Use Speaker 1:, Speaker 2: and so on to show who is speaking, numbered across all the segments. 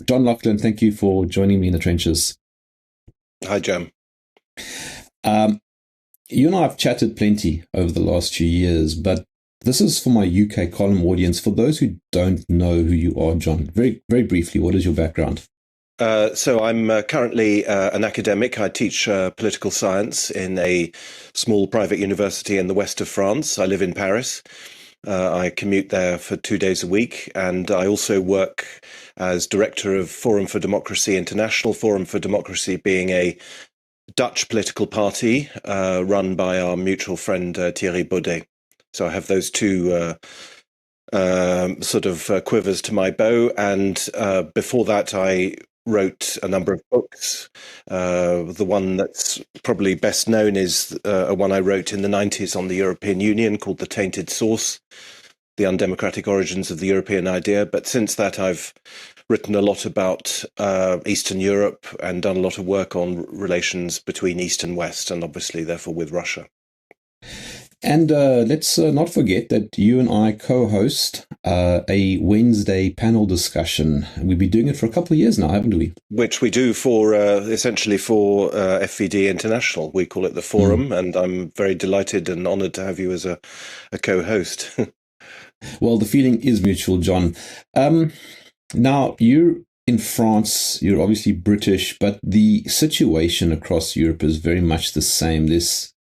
Speaker 1: John Laughland, thank you for joining me in the trenches.
Speaker 2: Hi, Jerm.
Speaker 1: You and I have chatted plenty over the last few years, but this is for my UK column audience. For those who don't know who you are, John, very, very briefly, what is your background?
Speaker 2: So I'm currently an academic. I teach political science in a small private university in the west of France. I live in Paris. I commute there for 2 days a week, and I also work as director of Forum for Democracy International, Forum for Democracy being a Dutch political party run by our mutual friend Thierry Baudet. So I have those two quivers to my bow, and before that I wrote a number of books. The one that's probably best known is a one I wrote in the 90s on the European Union called The Tainted Source, The Undemocratic Origins of the European Idea. But since that, I've written a lot about Eastern Europe and done a lot of work on relations between East and West, and obviously, therefore, with Russia.
Speaker 1: And let's not forget that you and I co-host a Wednesday panel discussion. We've been doing it for a couple of years now, haven't we?
Speaker 2: Which we do for essentially for FVD International. We call it the Forum, and I'm very delighted and honoured to have you as a co-host.
Speaker 1: Well, the feeling is mutual, John. Now, you're in France, you're obviously British, but the situation across Europe is very much the same.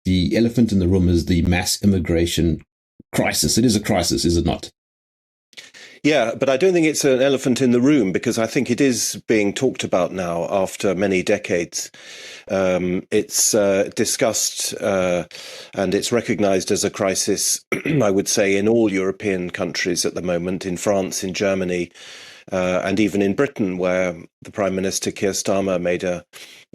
Speaker 1: The elephant in the room is the mass immigration crisis. It is a crisis, is it not?
Speaker 2: Yeah, but I don't think it's an elephant in the room, because I think it is being talked about now after many decades. It's discussed and it's recognized as a crisis, I would say, in all European countries at the moment, in France, in Germany, and even in Britain, where the Prime Minister Keir Starmer made a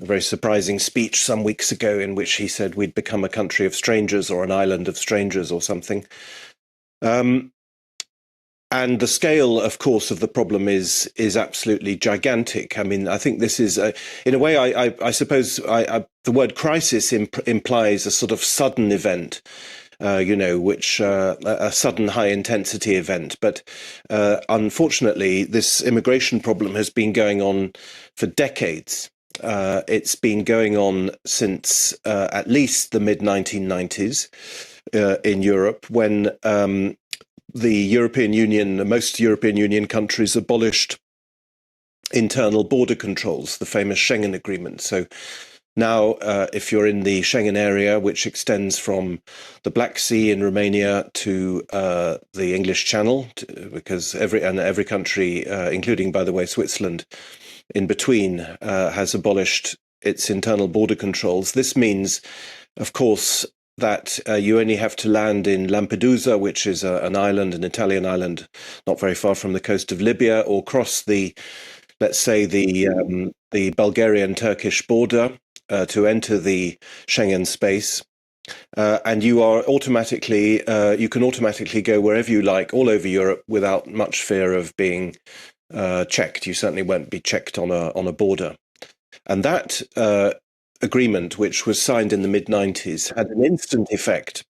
Speaker 2: very surprising speech some weeks ago in which he said we'd become a country of strangers or an island of strangers or something. And the scale, of course, of the problem is absolutely gigantic. I mean, I think this is, in a way, I suppose the word crisis implies a sort of sudden event, which a sudden high-intensity event. But unfortunately, this immigration problem has been going on for decades. It's been going on since at least the mid-1990s in Europe, when the European Union, most European Union countries abolished internal border controls, the famous Schengen Agreement. So now, if you're in the Schengen area, which extends from the Black Sea in Romania to the English Channel, because every country, including, by the way, Switzerland, in between, has abolished its internal border controls. This means, of course, that you only have to land in Lampedusa, which is an island, an Italian island, not very far from the coast of Libya, or cross let's say, the Bulgarian-Turkish border to enter the Schengen space. And you can automatically go wherever you like, all over Europe, without much fear of being checked. You certainly won't be checked on a border. And that agreement, which was signed in the mid-90s, had an instant effect.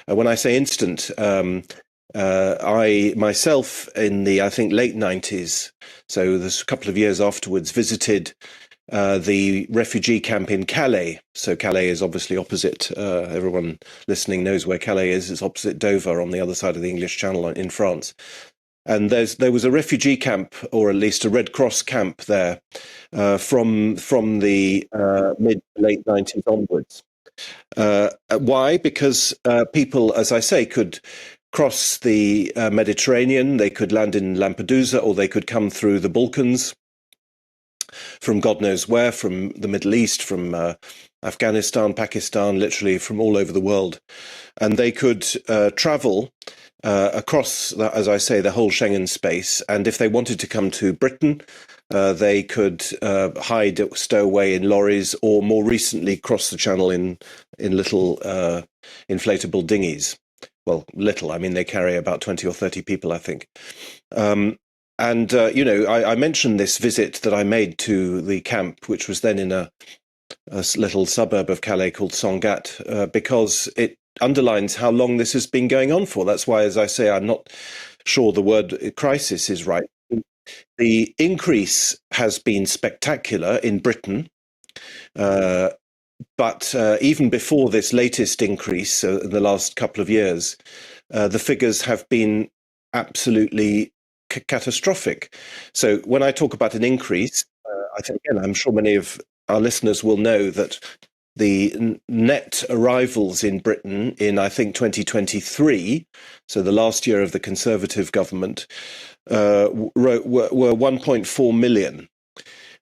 Speaker 2: When I say instant, I myself, in the, I think, late 90s, so there's a couple of years afterwards, visited the refugee camp in Calais. So Calais is obviously opposite, everyone listening knows where Calais is. It's opposite Dover on the other side of the English Channel in France. And there was a refugee camp, or at least a Red Cross camp there, from the mid-late 90s onwards. Why? Because people, as I say, could cross the Mediterranean, they could land in Lampedusa, or they could come through the Balkans, from God knows where, from the Middle East, from Afghanistan, Pakistan, literally from all over the world. And they could travel across, as I say, the whole Schengen space. And if they wanted to come to Britain, they could stow away in lorries, or more recently cross the channel in little inflatable dinghies. Well, little, I mean, they carry about 20 or 30 people, I think. I mentioned this visit that I made to the camp, which was then in a a little suburb of Calais called Sangatte, because it underlines how long this has been going on for. That's why, as I say, I'm not sure the word crisis is right. The increase has been spectacular in Britain, but even before this latest increase in the last couple of years, the figures have been absolutely catastrophic. So when I talk about an increase, I think, again, I'm sure many of our listeners will know that the net arrivals in Britain in, I think, 2023, so the last year of the Conservative government, were 1.4 million.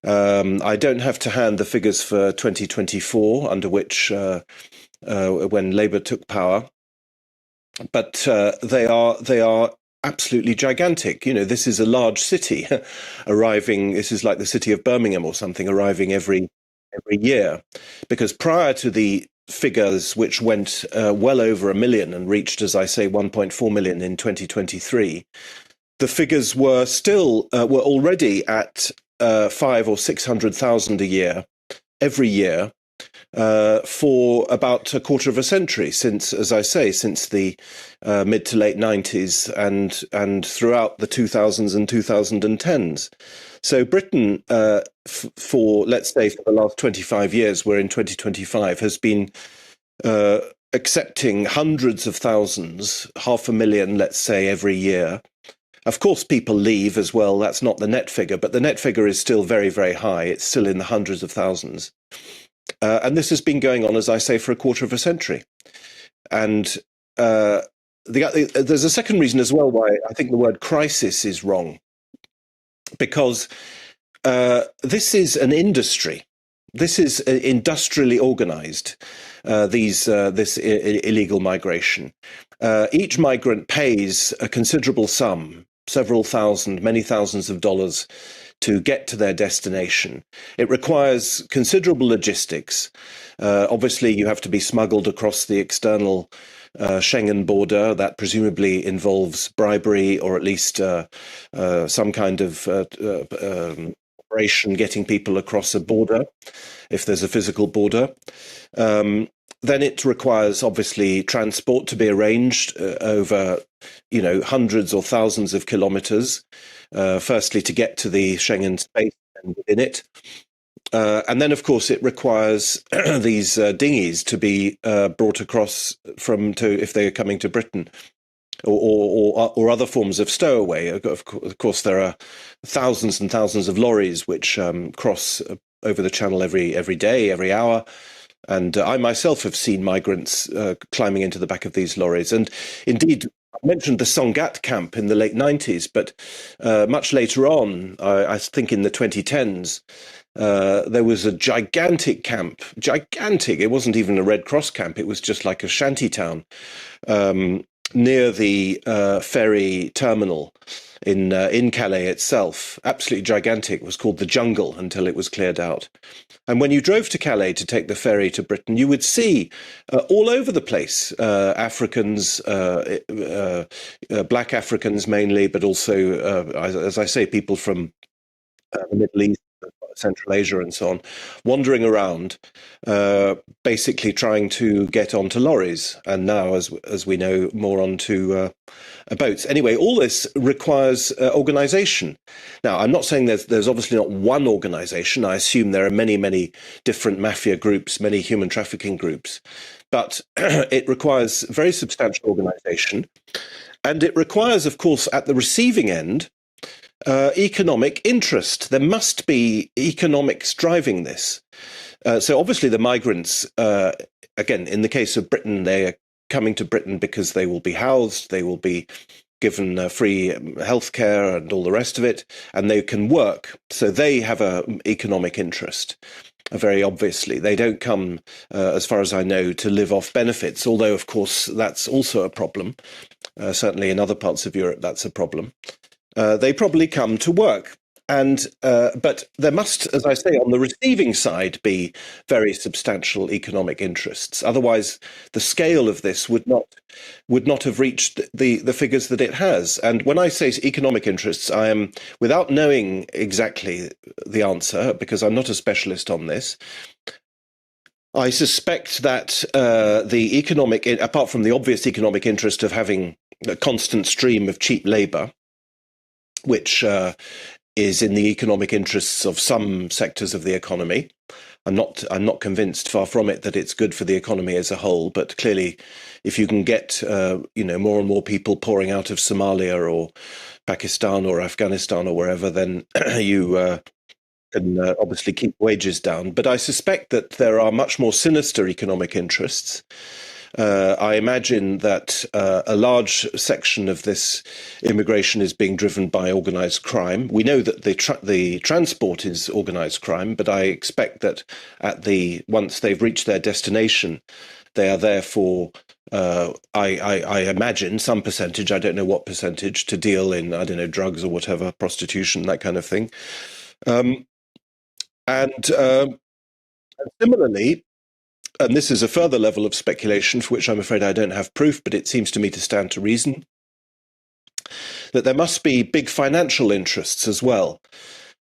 Speaker 2: I don't have to hand the figures for 2024, under which, when Labour took power, but they are absolutely gigantic. You know, this is a large city arriving. This is like the city of Birmingham or something, arriving every year, because prior to the figures, which went well over a million and reached, as I say, 1.4 million in 2023, the figures were still were already at 500,000 or 600,000 a year, every year, for about a quarter of a century, since, as I say, since the mid to late 90s and throughout the 2000s and 2010s. So Britain, for, let's say, for the last 25 years, we're in 2025, has been accepting hundreds of thousands, 500,000, let's say, every year. Of course, people leave as well. That's not the net figure, but the net figure is still very, very high. It's still in the hundreds of thousands. And this has been going on, as I say, for a quarter of a century. And there's a second reason as well why I think the word crisis is wrong, because this is an industry. This is industrially organized, this illegal migration. Each migrant pays a considerable sum, several thousand, many thousands of dollars, to get to their destination. It requires considerable logistics. Obviously, you have to be smuggled across the external Schengen border. That presumably involves bribery, or at least some kind of operation getting people across a border, if there's a physical border. Then it requires, obviously, transport to be arranged over, hundreds or thousands of kilometers, firstly to get to the Schengen space and within it. And then, of course, it requires these dinghies to be brought across if they're coming to Britain, or other forms of stowaway. Of course, there are thousands and thousands of lorries which cross over the channel every day, every hour. And I myself have seen migrants climbing into the back of these lorries. And indeed, I mentioned the Sangatte camp in the late 90s, but much later on, I think in the 2010s, there was a gigantic camp. Gigantic. It wasn't even a Red Cross camp. It was just like a shanty town near the ferry terminal in Calais itself. Absolutely gigantic. It was called the Jungle until it was cleared out. And when you drove to Calais to take the ferry to Britain, you would see all over the place Africans, black Africans mainly, but also, as I say, people from the Middle East, Central Asia and so on, wandering around, basically trying to get onto lorries, and now, as we know, more onto boats. Anyway, all this requires organisation. Now, I'm not saying there's obviously not one organisation. I assume there are many, many different mafia groups, many human trafficking groups, but it requires very substantial organisation, and it requires, of course, at the receiving end, economic interest. There must be economics driving this. So obviously the migrants, again, in the case of Britain, they are coming to Britain because they will be housed, they will be given free healthcare and all the rest of it, and they can work. So they have an economic interest. Very obviously, they don't come, as far as I know, to live off benefits, although, of course, that's also a problem. Certainly in other parts of Europe, that's a problem. They probably come to work. But there must, as I say, on the receiving side, be very substantial economic interests. Otherwise, the scale of this would not have reached the figures that it has. And when I say economic interests, I am, without knowing exactly the answer, because I'm not a specialist on this, I suspect that the economic, apart from the obvious economic interest of having a constant stream of cheap labour, which is in the economic interests of some sectors of the economy. I'm not convinced, far from it, that it's good for the economy as a whole. But clearly, if you can get more and more people pouring out of Somalia or Pakistan or Afghanistan or wherever, then you can obviously keep wages down. But I suspect that there are much more sinister economic interests. I imagine that a large section of this immigration is being driven by organised crime. We know that the transport is organised crime, but I expect that once they've reached their destination, they are there for I imagine some percentage. I don't know what percentage to deal in. I don't know, drugs or whatever, prostitution, that kind of thing. And similarly, and this is a further level of speculation for which I'm afraid I don't have proof, but it seems to me to stand to reason, that there must be big financial interests as well.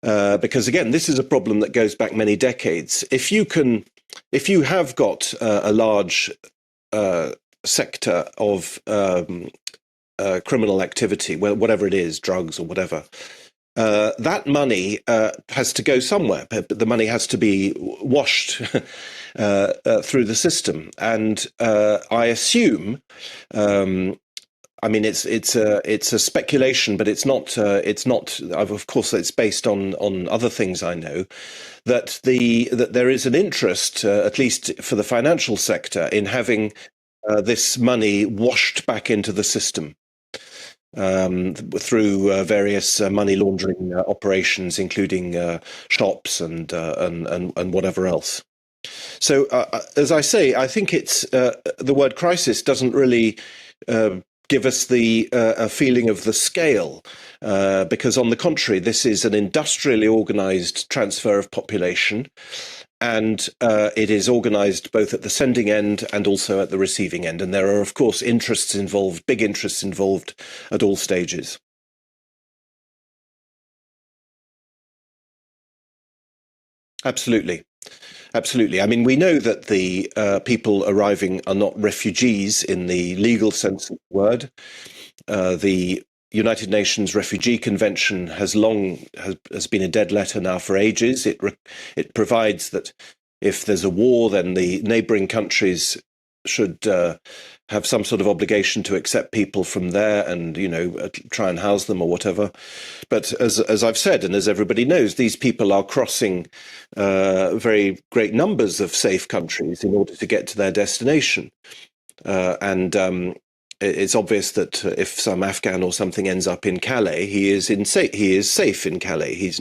Speaker 2: Because again, this is a problem that goes back many decades. If you have got a large sector of criminal activity, whatever it is, drugs or whatever, that money has to go somewhere. The money has to be washed through the system, and I assume. I mean, it's a speculation, but it's not. Of course, it's based on other things I know. That there is an interest, at least for the financial sector, in having this money washed back into the system. Through various money laundering operations, including shops and whatever else. So, as I say, I think it's the word crisis doesn't really give us a feeling of the scale, because on the contrary, this is an industrially organized transfer of population. And it is organized both at the sending end and also at the receiving end. And there are, of course, interests involved, big interests involved at all stages. Absolutely. Absolutely. I mean, we know that the people arriving are not refugees in the legal sense of the word. The United Nations Refugee Convention has been a dead letter now for ages. It provides that if there's a war, then the neighbouring countries should have some sort of obligation to accept people from there and try and house them or whatever. But as I've said, and as everybody knows, these people are crossing very great numbers of safe countries in order to get to their destination. And it's obvious that if some Afghan or something ends up in Calais, he is safe in Calais. He's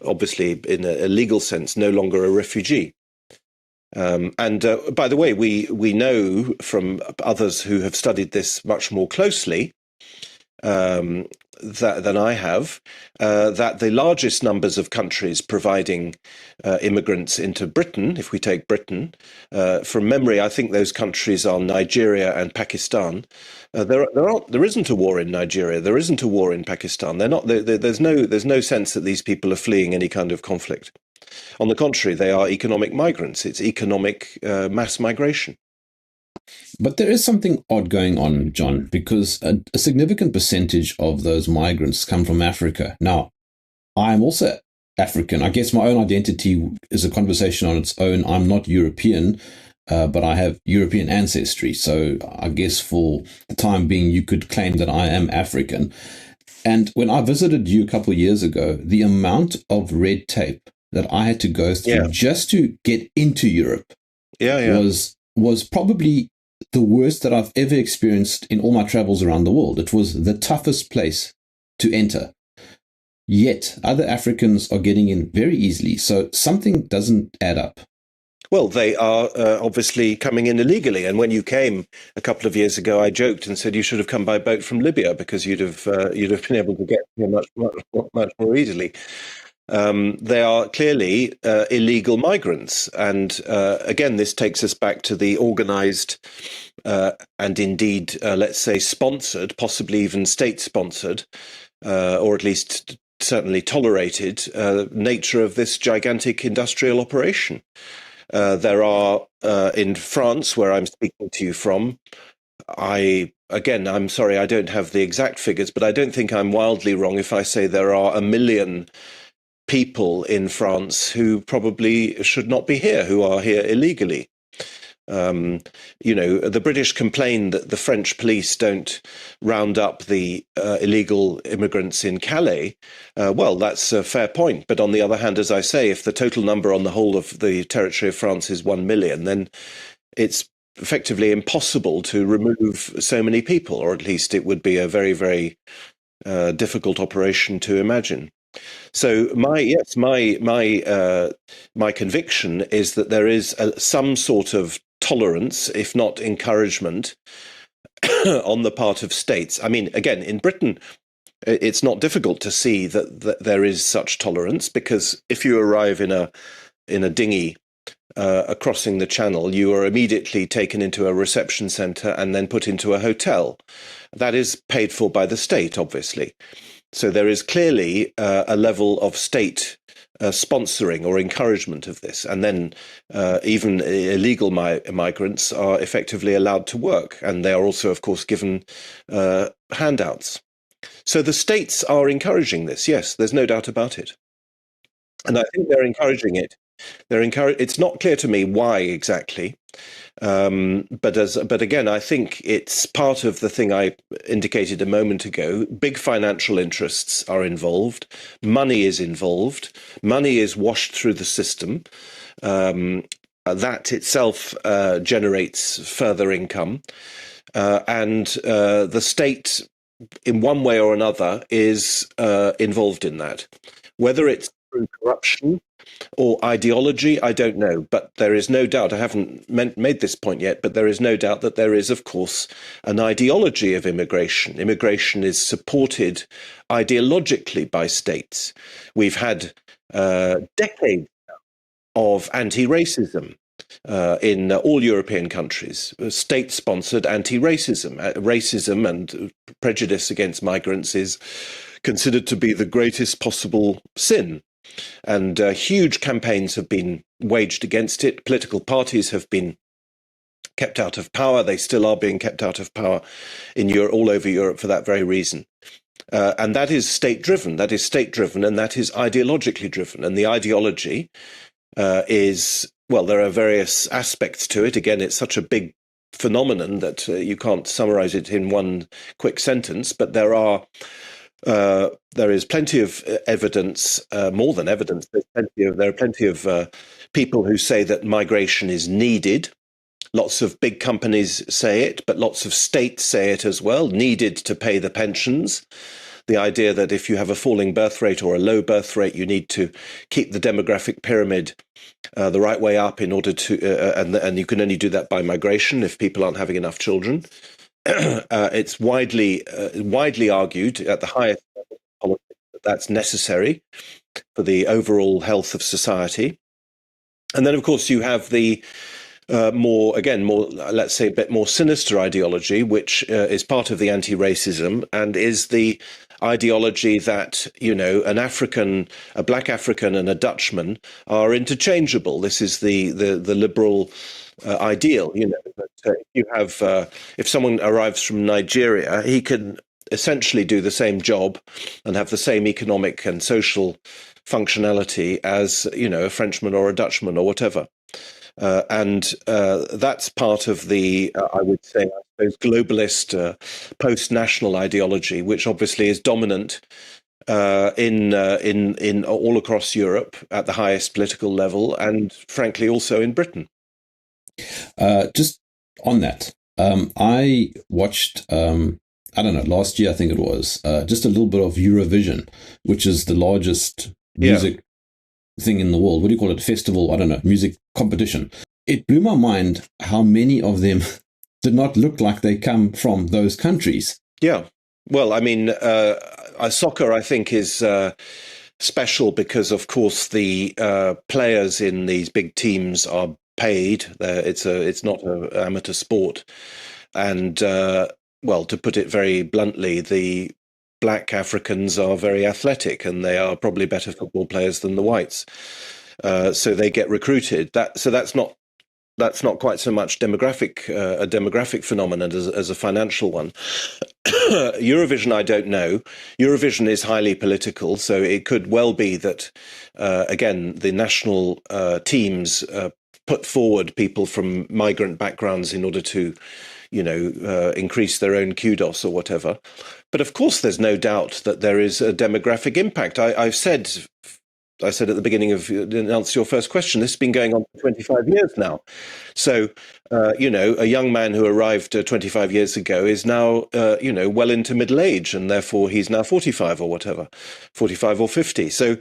Speaker 2: obviously, in a legal sense, no longer a refugee. And by the way, we know from others who have studied this much more closely than I have, that the largest numbers of countries providing immigrants into Britain, if we take Britain, from memory, I think those countries are Nigeria and Pakistan. There isn't a war in Nigeria. There isn't a war in Pakistan. There's no sense that these people are fleeing any kind of conflict. On the contrary, they are economic migrants. It's economic mass migration.
Speaker 1: But there is something odd going on, John, because a significant percentage of those migrants come from Africa. Now, I'm also African. I guess my own identity is a conversation on its own. I'm not European, but I have European ancestry. So I guess for the time being, you could claim that I am African. And when I visited you a couple of years ago, the amount of red tape that I had to go through just to get into Europe was probably the worst that I've ever experienced in all my travels around the world. It was the toughest place to enter. Yet other Africans are getting in very easily. So something doesn't add up.
Speaker 2: Well, they are obviously coming in illegally. And when you came a couple of years ago, I joked and said you should have come by boat from Libya because you'd have been able to get here much more easily. They are clearly illegal migrants. And again, this takes us back to the organized and indeed, let's say, sponsored, possibly even state-sponsored, or at least certainly tolerated nature of this gigantic industrial operation. There are in France, where I'm speaking to you from. I'm sorry, I don't have the exact figures, but I don't think I'm wildly wrong if I say there are 1 million people in France who probably should not be here, who are here illegally. The British complain that the French police don't round up the illegal immigrants in Calais. Well, that's a fair point. But on the other hand, as I say, if the total number on the whole of the territory of France is 1 million, then it's effectively impossible to remove so many people, or at least it would be a very, very difficult operation to imagine. So my conviction is that there is some sort of tolerance, if not encouragement, on the part of states. I mean, again, in Britain, it's not difficult to see that there is such tolerance, because if you arrive in a dinghy crossing the channel, you are immediately taken into a reception centre and then put into a hotel. That is paid for by the state, obviously. So there is clearly a level of state sponsoring or encouragement of this. And then even illegal migrants are effectively allowed to work. And they are also, of course, given handouts. So the states are encouraging this. Yes, there's no doubt about it. And I think they're encouraging it. It's not clear to me why exactly. But again, I think it's part of the thing I indicated a moment ago. Big financial interests are involved. Money is involved. Money is washed through the system. That itself generates further income. And the state, in one way or another, is involved in that. Whether it's through corruption or ideology, I don't know. But there is no doubt, I haven't made this point yet, but there is no doubt that there is, of course, an ideology of immigration. Immigration is supported ideologically by states. We've had decades of anti-racism in all European countries, state-sponsored anti-racism. Racism and prejudice against migrants is considered to be the greatest possible sin. And huge campaigns have been waged against it. Political parties have been kept out of power. They still are being kept out of power in Europe, all over Europe, for that very reason. And that is state-driven. That is state-driven, and that is ideologically driven. And the ideology is, well, there are various aspects to it. Again, it's such a big phenomenon that you can't summarize it in one quick sentence, but there is plenty of evidence, more than evidence. There are plenty of people who say that migration is needed. Lots of big companies say it, but lots of states say it as well, needed to pay the pensions. The idea that if you have a falling birth rate or a low birth rate, you need to keep the demographic pyramid the right way up in order to, and you can only do that by migration if people aren't having enough children. It's widely argued at the highest level of politics that that's necessary for the overall health of society. And then, of course, you have the more, let's say, a bit more sinister ideology, which is part of the anti-racism and is the ideology that, a black African and a Dutchman are interchangeable. This is the liberal ideal, that you have, if someone arrives from Nigeria, he can essentially do the same job and have the same economic and social functionality as, a Frenchman or a Dutchman or whatever. And that's part of the, I would say, I suppose, globalist post-national ideology, which obviously is dominant in all across Europe at the highest political level, and frankly also in Britain.
Speaker 1: Just on that, I watched, I don't know, last year I think it was, just a little bit of Eurovision, which is the largest music thing in the world. What do you call it? Festival? I don't know, music competition. It blew my mind how many of them did not look like they come from those countries.
Speaker 2: Yeah. Well, I mean, soccer, I think, is special because, of course, the players in these big teams are paid. It's not an amateur sport. And, well, to put it very bluntly, the black Africans are very athletic and they are probably better football players than the whites. so they get recruited. That's not quite so much a demographic phenomenon as a financial one. Eurovision, I don't know. Eurovision is highly political, so it could well be that, again, the national teams put forward people from migrant backgrounds in order to, increase their own kudos or whatever. But of course, there's no doubt that there is a demographic impact. I said at the beginning of in answer to your first question, this has been going on for 25 years now. So, a young man who arrived 25 years ago is now, well into middle age, and therefore he's now 45 or whatever, 45 or 50. So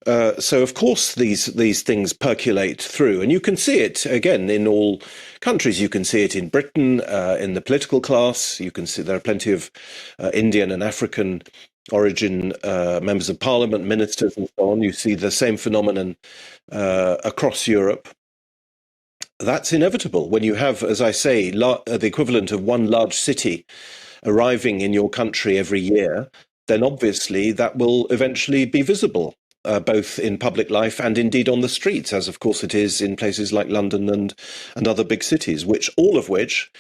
Speaker 2: of course these things percolate through, and you can see it again in all countries. You can see it in Britain, in the political class. You can see there are plenty of Indian and African origin members of parliament, ministers, and so on. You see the same phenomenon across Europe. That's inevitable when you have, as I say, the equivalent of one large city arriving in your country every year. Then obviously that will eventually be visible, both in public life and indeed on the streets, as of course it is in places like London and other big cities, all of which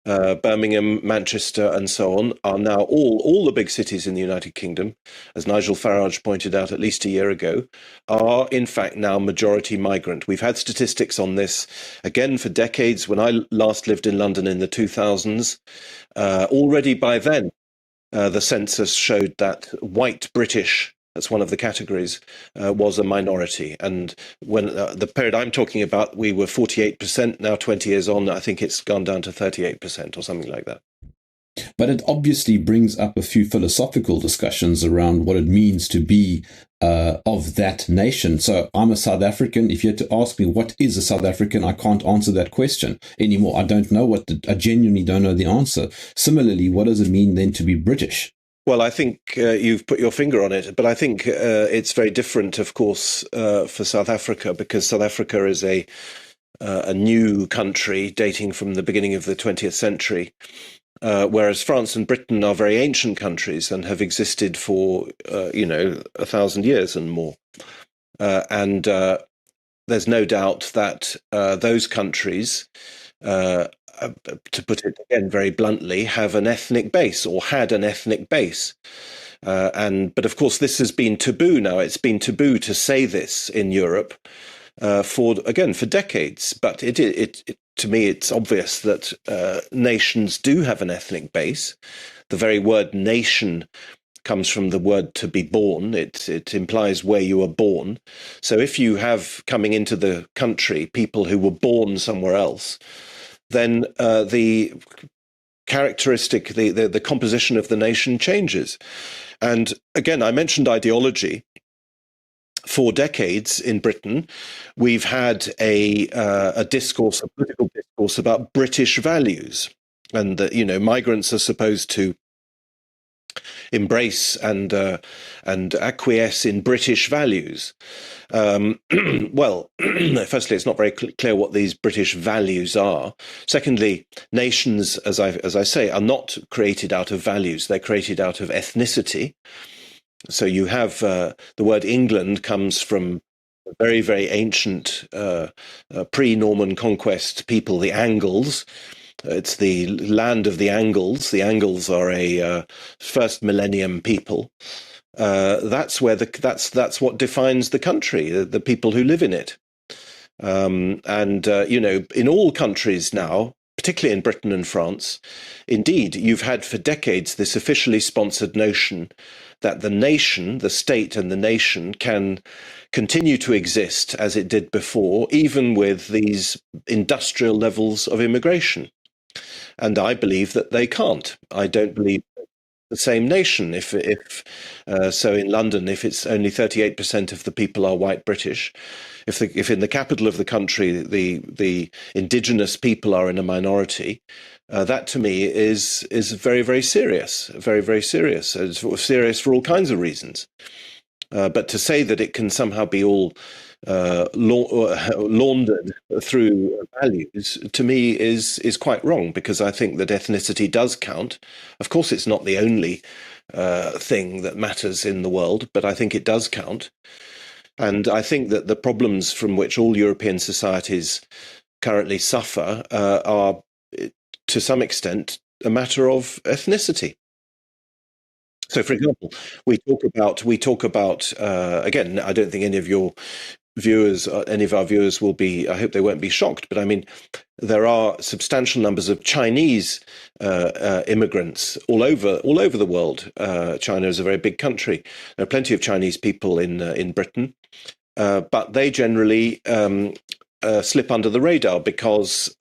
Speaker 2: Birmingham, Manchester, and so on, are now all the big cities in the United Kingdom, as Nigel Farage pointed out at least a year ago, are in fact now majority migrant. We've had statistics on this again for decades. When I last lived in London in the 2000s, already by then, the census showed that white British, that's one of the categories, was a minority. And when the period I'm talking about, we were 48%. Now, 20 years on, I think it's gone down to 38% or something like that.
Speaker 1: But it obviously brings up a few philosophical discussions around what it means to be of that nation. So I'm a South African. If you had to ask me what is a South African, I can't answer that question anymore. I don't know I genuinely don't know the answer. Similarly, what does it mean then to be British?
Speaker 2: Well, I think you've put your finger on it, but I think it's very different, of course, for South Africa, because South Africa is a new country dating from the beginning of the 20th century, whereas France and Britain are very ancient countries and have existed for, 1,000 years and more. And there's no doubt that those countries, to put it again very bluntly, have an ethnic base or had an ethnic base. But of course, this has been taboo now. It's been taboo to say this in Europe for decades. But to me, it's obvious that nations do have an ethnic base. The very word nation comes from the word to be born. It implies where you are born. So if you have coming into the country people who were born somewhere else, then the characteristic, the composition of the nation changes. And again, I mentioned ideology. For decades in Britain, we've had a political discourse about British values, and that migrants are supposed to embrace and acquiesce in British values. Well, firstly, it's not very clear what these British values are. Secondly, nations, as I say, are not created out of values; they're created out of ethnicity. So you have the word England comes from a very, very ancient pre-Norman conquest people, the Angles. It's the land of the Angles. The Angles are a first millennium people. That's what defines the country, the people who live in it. In all countries now, particularly in Britain and France, indeed, you've had for decades this officially sponsored notion that the nation, the state and the nation can continue to exist as it did before, even with these industrial levels of immigration. And I believe that they can't. I don't believe the same nation. If in London, if it's only 38% of the people are white British, if in the capital of the country the indigenous people are in a minority, that to me is very, very serious, very, very serious. It's serious for all kinds of reasons. But to say that it can somehow be all laundered through values, to me is quite wrong, because I think that ethnicity does count. Of course, it's not the only thing that matters in the world, but I think it does count. And I think that the problems from which all European societies currently suffer are, to some extent, a matter of ethnicity. So, for example, we talk about again. I don't think any of your viewers, any of our viewers, will be. I hope they won't be shocked. But I mean, there are substantial numbers of Chinese immigrants all over the world. China is a very big country. There are plenty of Chinese people in Britain, but they generally slip under the radar because,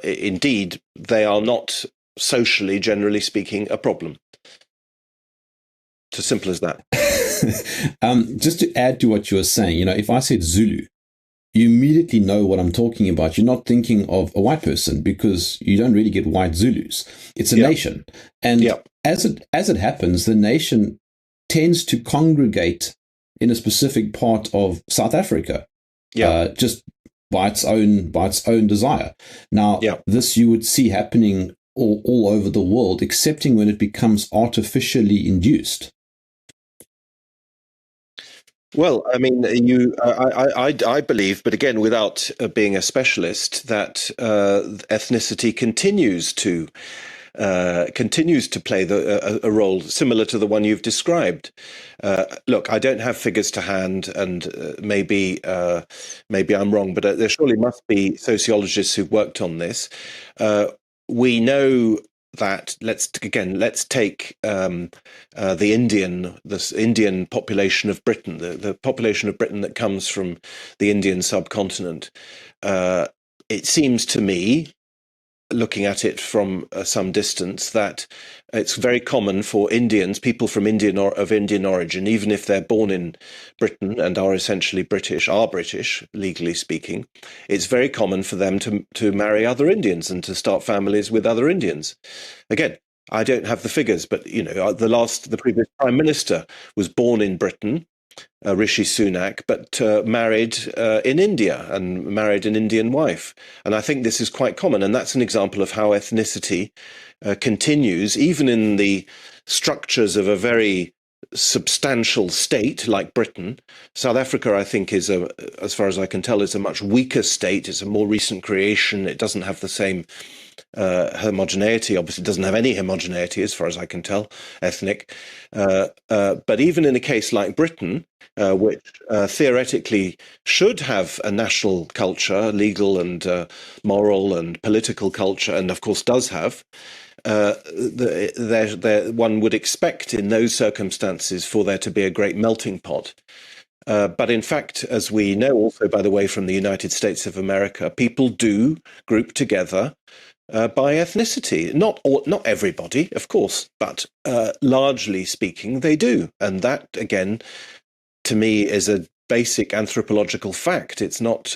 Speaker 2: indeed, they are not socially, generally speaking, a problem. It's as simple as that.
Speaker 1: Just to add to what you were saying, if I said Zulu, you immediately know what I'm talking about. You're not thinking of a white person because you don't really get white Zulus. It's a nation. And as it happens, the nation tends to congregate in a specific part of South Africa, just by its own desire. Now, this you would see happening all over the world, excepting when it becomes artificially induced.
Speaker 2: Well, I mean, I believe, but again, without being a specialist, that ethnicity continues to play a role similar to the one you've described. Look, I don't have figures to hand, and maybe I'm wrong, but there surely must be sociologists who've worked on this. We know that let's take the Indian population of Britain, the population of Britain that comes from the Indian subcontinent. It seems to me, looking at it from some distance, that it's very common for people from Indian origin, even if they're born in Britain and are essentially British, legally speaking, it's very common for them to marry other Indians and to start families with other Indians. Again, I don't have the figures, but the previous Prime Minister was born in Britain, Rishi Sunak, but married in India and married an Indian wife. And I think this is quite common. And that's an example of how ethnicity continues, even in the structures of a very substantial state like Britain. South Africa, I think, as far as I can tell, is a much weaker state. It's a more recent creation. It doesn't have the same homogeneity. Obviously, it doesn't have any homogeneity, as far as I can tell, ethnic. But even in a case like Britain, which theoretically should have a national culture, legal and moral and political culture, and of course does have, one would expect in those circumstances for there to be a great melting pot. But in fact, as we know also, by the way, from the United States of America, people do group together by ethnicity. Not everybody, of course, but largely speaking, they do. And that, again, to me, is a basic anthropological fact. It's not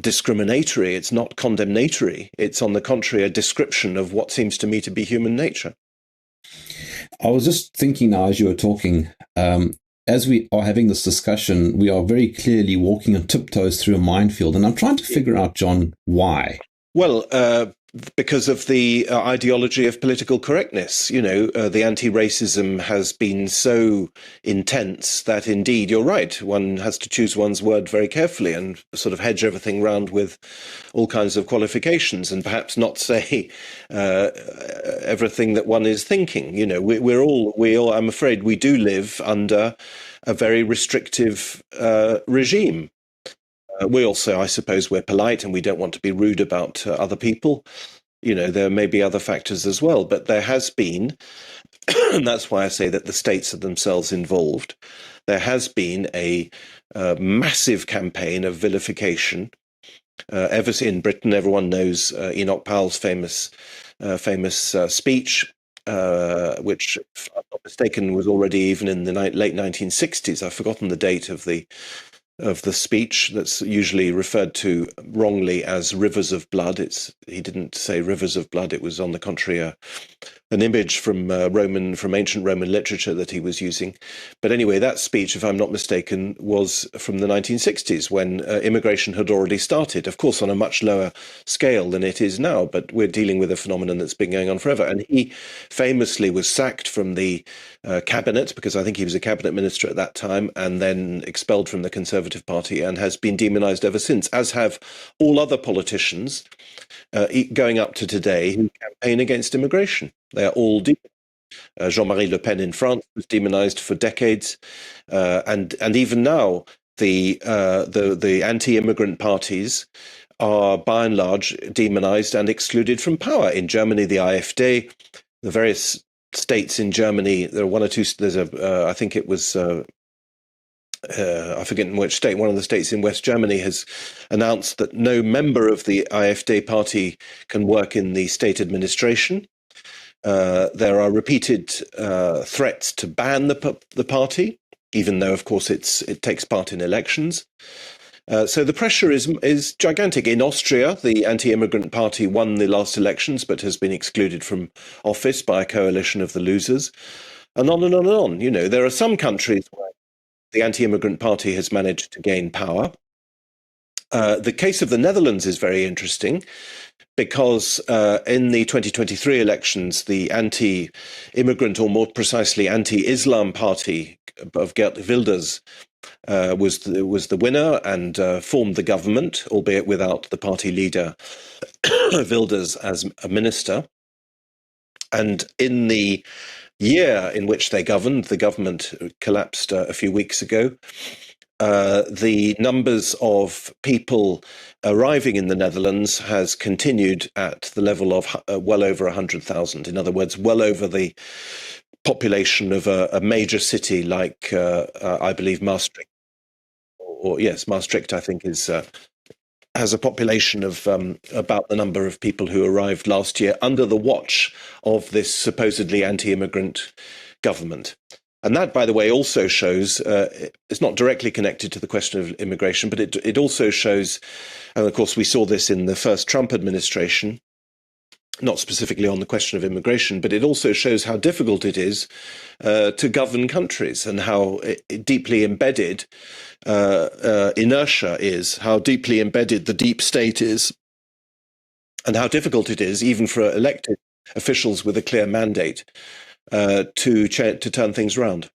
Speaker 2: discriminatory. It's not condemnatory. It's, on the contrary, a description of what seems to me to be human nature.
Speaker 1: I was just thinking now as you were talking, as we are having this discussion, we are very clearly walking on tiptoes through a minefield. And I'm trying to figure out, John, why.
Speaker 2: Well, because of the ideology of political correctness. The anti-racism has been so intense that indeed, you're right, one has to choose one's word very carefully and sort of hedge everything round with all kinds of qualifications and perhaps not say everything that one is thinking. We all, I'm afraid, we do live under a very restrictive regime. We also, I suppose, we're polite and we don't want to be rude about other people. There may be other factors as well, but there has been, and that's why I say that the states are themselves involved, there has been a massive campaign of vilification. Ever in Britain, everyone knows Enoch Powell's famous speech, which, if I'm not mistaken, was already even in the late 1960s. I've forgotten the date of the speech. That's usually referred to wrongly as rivers of blood. He didn't say rivers of blood. It was, on the contrary, an image from ancient Roman literature that he was using. But anyway, that speech, if I'm not mistaken, was from the 1960s when immigration had already started, of course, on a much lower scale than it is now. But we're dealing with a phenomenon that's been going on forever. And he famously was sacked from the cabinet, because I think he was a cabinet minister at that time, and then expelled from the Conservative Party, and has been demonized ever since, as have all other politicians going up to today who campaign against immigration. They are all Jean-Marie Le Pen in France was demonized for decades, and even now the anti-immigrant parties are by and large demonized and excluded from power. In Germany, the AfD, the various states in Germany, there are one or two. There's I think it was. I forget in which state, one of the states in West Germany has announced that no member of the AfD party can work in the state administration. There are repeated threats to ban the party, even though, of course, it takes part in elections. So the pressure is gigantic. In Austria, the anti-immigrant party won the last elections, but has been excluded from office by a coalition of the losers, and on and on and on. You know, there are some countries where the anti-immigrant party has managed to gain power. The case of the Netherlands is very interesting because in the 2023 elections, the anti-immigrant, or more precisely anti-Islam party of Geert Wilders was the winner and formed the government, albeit without the party leader Wilders as a minister. And in the year in which they governed, the government collapsed a few weeks ago. The numbers of people arriving in the Netherlands has continued at the level of well over 100,000. In other words, well over the population of a major city like, I believe, Maastricht. Or yes, Maastricht, I think, has a population of about the number of people who arrived last year under the watch of this supposedly anti-immigrant government. And that, by the way, also shows, it's not directly connected to the question of immigration, but it also shows, and of course we saw this in the first Trump administration, not specifically on the question of immigration, but it also shows how difficult it is to govern countries and how deeply embedded inertia is, how deeply embedded the deep state is, and how difficult it is, even for elected officials with a clear mandate, to turn things around.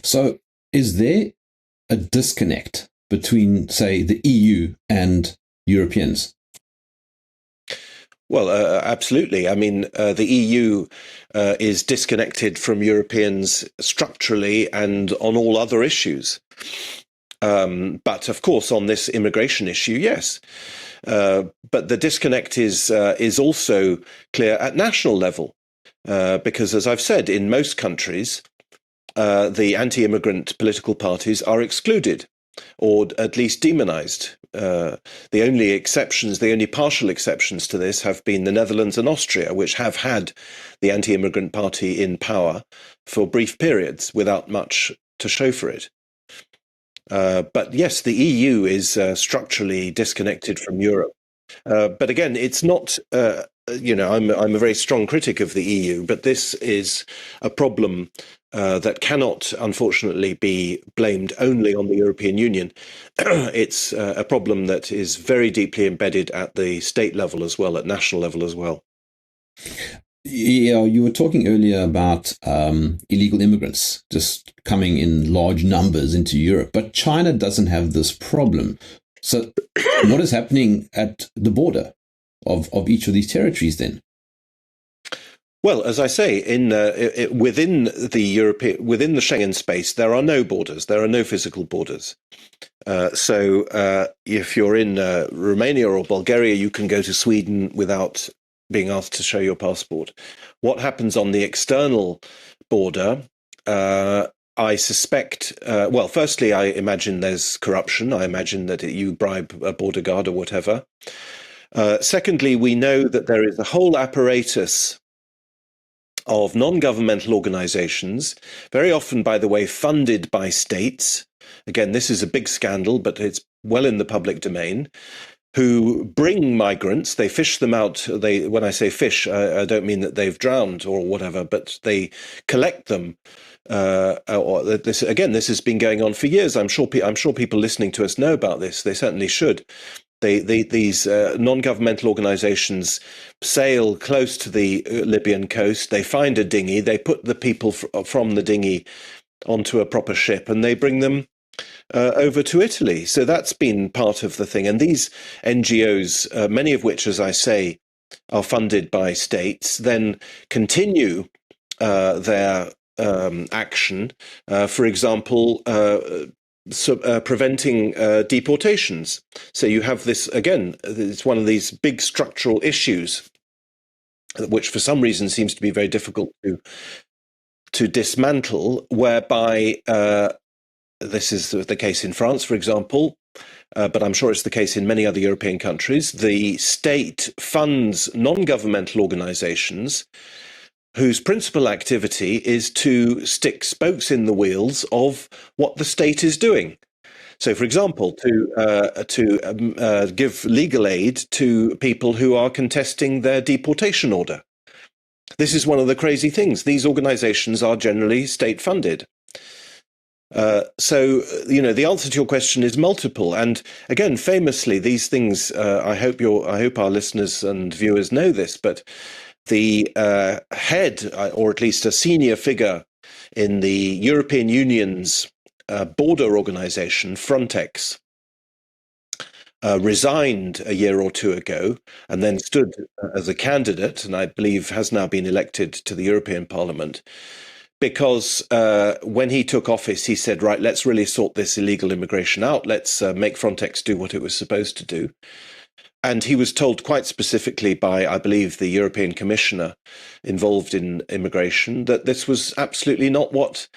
Speaker 1: So is there a disconnect between, say, the EU and Europeans?
Speaker 2: Well, absolutely. I mean, the EU is disconnected from Europeans structurally and on all other issues. But of course, on this immigration issue, yes. But the disconnect is also clear at national level, because, as I've said, in most countries, the anti-immigrant political parties are excluded, or at least demonized. The only partial exceptions to this have been the Netherlands and Austria, which have had the anti-immigrant party in power for brief periods without much to show for it. But yes, the EU is structurally disconnected from Europe. But again, it's not, I'm a very strong critic of the EU, but this is a problem that cannot, unfortunately, be blamed only on the European Union. It's a problem that is very deeply embedded at the state level as well, at national level as well.
Speaker 1: Yeah, you were talking earlier about illegal immigrants just coming in large numbers into Europe, but China doesn't have this problem. So what is happening at the border of each of these territories then?
Speaker 2: Well, as I say, within the Schengen space, there are no borders. There are no physical borders. So if you're in Romania or Bulgaria, you can go to Sweden without being asked to show your passport. What happens on the external border? I suspect, well, firstly, I imagine there's corruption. I imagine that you bribe a border guard or whatever. Secondly, we know that there is a whole apparatus of non-governmental organizations, very often, by the way, funded by states. Again, this is a big scandal, but it's well in the public domain, who bring migrants. They fish them out. When I say fish, I don't mean that they've drowned or whatever, but they collect them. This has been going on for years. I'm sure people listening to us know about this. They certainly should. These non-governmental organizations sail close to the Libyan coast. They find a dinghy. They put the people from the dinghy onto a proper ship, and they bring them over to Italy. So that's been part of the thing. And these NGOs, many of which, as I say, are funded by states, then continue their action. For example, preventing deportations. So you have this, again, it's one of these big structural issues, which for some reason seems to be very difficult to dismantle, whereby this is the case in France, for example, but I'm sure it's the case in many other European countries. The state funds non-governmental organizations whose principal activity is to stick spokes in the wheels of what the state is doing. So, for example, to give legal aid to people who are contesting their deportation order. This is one of the crazy things. These organizations are generally state-funded. So, the answer to your question is multiple. And again, famously, these things, I hope our listeners and viewers know this, but the head, or at least a senior figure in the European Union's border organization, Frontex, resigned a year or two ago and then stood as a candidate, and I believe has now been elected to the European Parliament, because when he took office, he said, right, let's really sort this illegal immigration out. Let's make Frontex do what it was supposed to do. And he was told quite specifically by, I believe, the European Commissioner involved in immigration that this was absolutely not what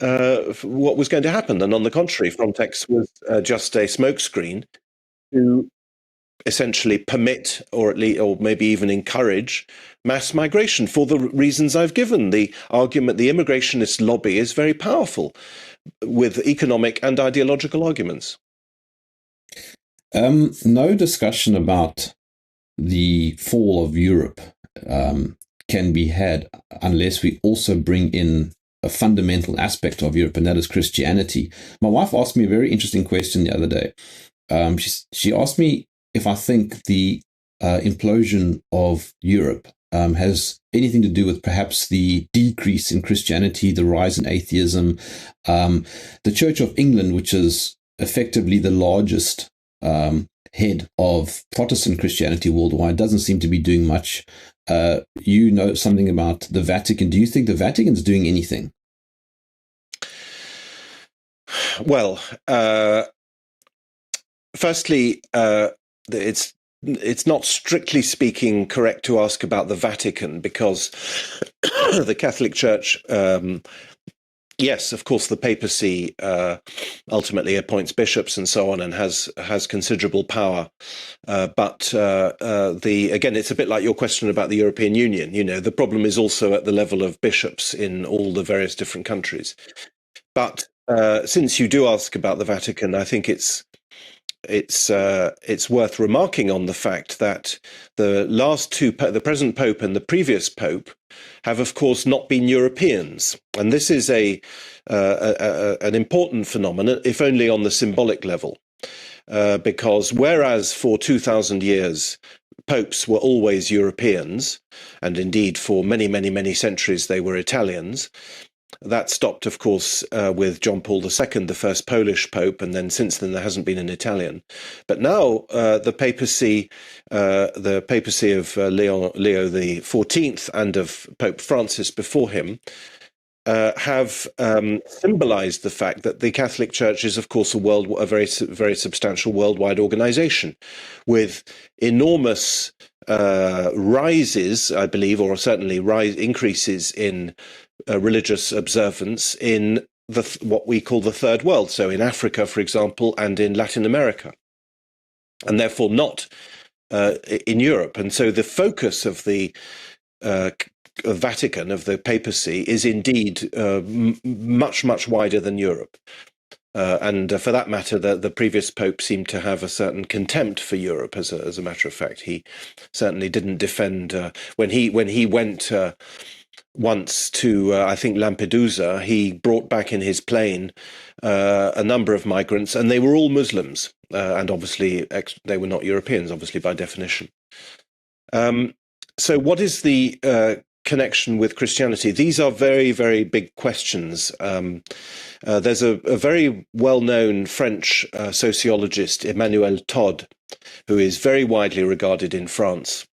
Speaker 2: was going to happen. And on the contrary, Frontex was just a smokescreen to essentially permit, or maybe even encourage, mass migration for the reasons I've given. The argument, the immigrationist lobby is very powerful with economic and ideological arguments.
Speaker 1: No discussion about the fall of Europe can be had unless we also bring in a fundamental aspect of Europe, and that is Christianity. My wife asked me a very interesting question the other day. She asked me if I think the implosion of Europe has anything to do with perhaps the decrease in Christianity, the rise in atheism. The Church of England, which is effectively the largest head of Protestant Christianity worldwide, doesn't seem to be doing much. You know something about the Vatican. Do you think the Vatican's doing anything?
Speaker 2: Well, firstly, it's not strictly speaking correct to ask about the Vatican, because the Catholic Church, yes, of course, the papacy ultimately appoints bishops and so on, and has considerable power. But again, it's a bit like your question about the European Union. The problem is also at the level of bishops in all the various different countries. But since you do ask about the Vatican, I think it's worth remarking on the fact that the last two, the present Pope and the previous Pope, have of course not been Europeans, and this is an important phenomenon, if only on the symbolic level, because whereas for 2,000 years popes were always Europeans, and indeed for many, many, many centuries they were Italians. That stopped, of course, with John Paul II, the first Polish pope, and then since then there hasn't been an Italian. But now the papacy of Leo XIV and of Pope Francis before him have symbolized the fact that the Catholic Church is, of course, a very, very substantial worldwide organization with enormous rises, I believe, or certainly increases in religious observance in what we call the Third World, so in Africa, for example, and in Latin America, and therefore not in Europe. And so the focus of the Vatican, of the papacy, is indeed much, much wider than Europe. And for that matter, the previous Pope seemed to have a certain contempt for Europe. As a matter of fact, he certainly didn't defend when he went once to I think Lampedusa. He brought back in his plane a number of migrants, and they were all Muslims, and obviously they were not Europeans, obviously by definition. So, what is the connection with Christianity? These are very, very big questions. There's a very well-known French sociologist, Emmanuel Todd, who is very widely regarded in France.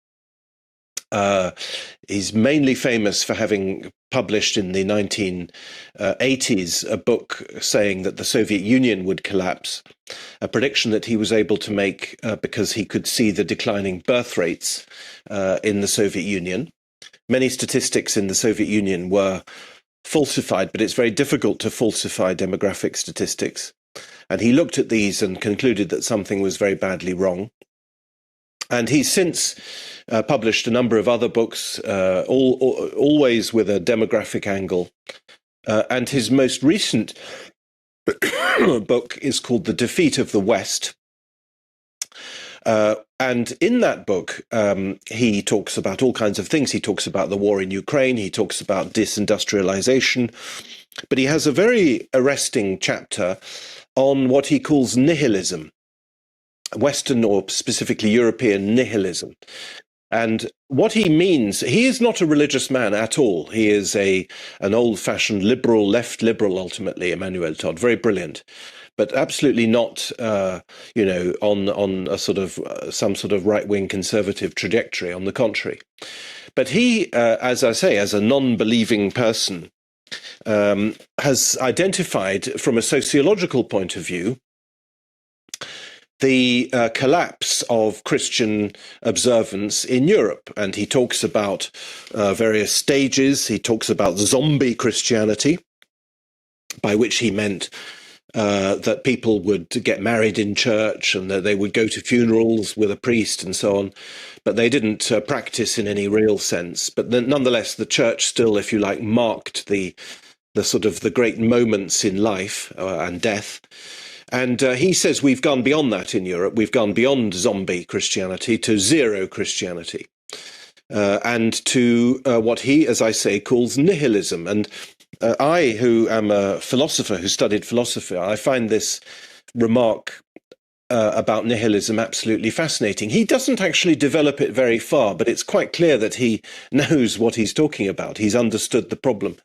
Speaker 2: He's mainly famous for having published in the 1980s a book saying that the Soviet Union would collapse, a prediction that he was able to make because he could see the declining birth rates in the Soviet Union. Many statistics in the Soviet Union were falsified, but it's very difficult to falsify demographic statistics. And he looked at these and concluded that something was very badly wrong. And he's since published a number of other books, always with a demographic angle. And his most recent book is called The Defeat of the West. And in that book, he talks about all kinds of things. He talks about the war in Ukraine. He talks about disindustrialization. But he has a very arresting chapter on what he calls nihilism, Western or specifically European nihilism. And what he means, he is not a religious man at all. He is an old-fashioned liberal, left liberal, ultimately, Emmanuel Todd, very brilliant, but absolutely not, on a sort of some sort of right-wing conservative trajectory. On the contrary, but he, as I say, as a non-believing person, has identified from a sociological point of view the collapse of Christian observance in Europe. And he talks about various stages. He talks about zombie Christianity, by which he meant that people would get married in church and that they would go to funerals with a priest and so on, but they didn't practice in any real sense. But then, nonetheless, the church still, if you like, marked the sort of the great moments in life and death. And he says we've gone beyond that in Europe. We've gone beyond zombie Christianity to zero Christianity, and to what he, as I say, calls nihilism. And I, who am a philosopher, who studied philosophy, I find this remark about nihilism absolutely fascinating. He doesn't actually develop it very far, but it's quite clear that he knows what he's talking about. He's understood the problem.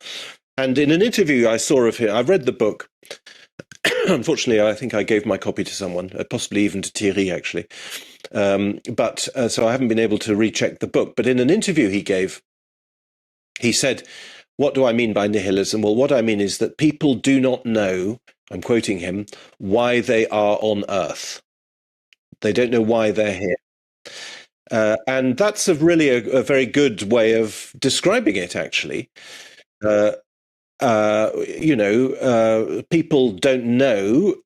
Speaker 2: And in an interview I saw of him, I've read the book. Unfortunately, I think I gave my copy to someone, possibly even to Thierry, actually. But so I haven't been able to recheck the book. But in an interview he gave, he said, what do I mean by nihilism? Well, what I mean is that people do not know, I'm quoting him, why they are on Earth. They don't know why they're here. And that's really a very good way of describing it, actually. People don't know.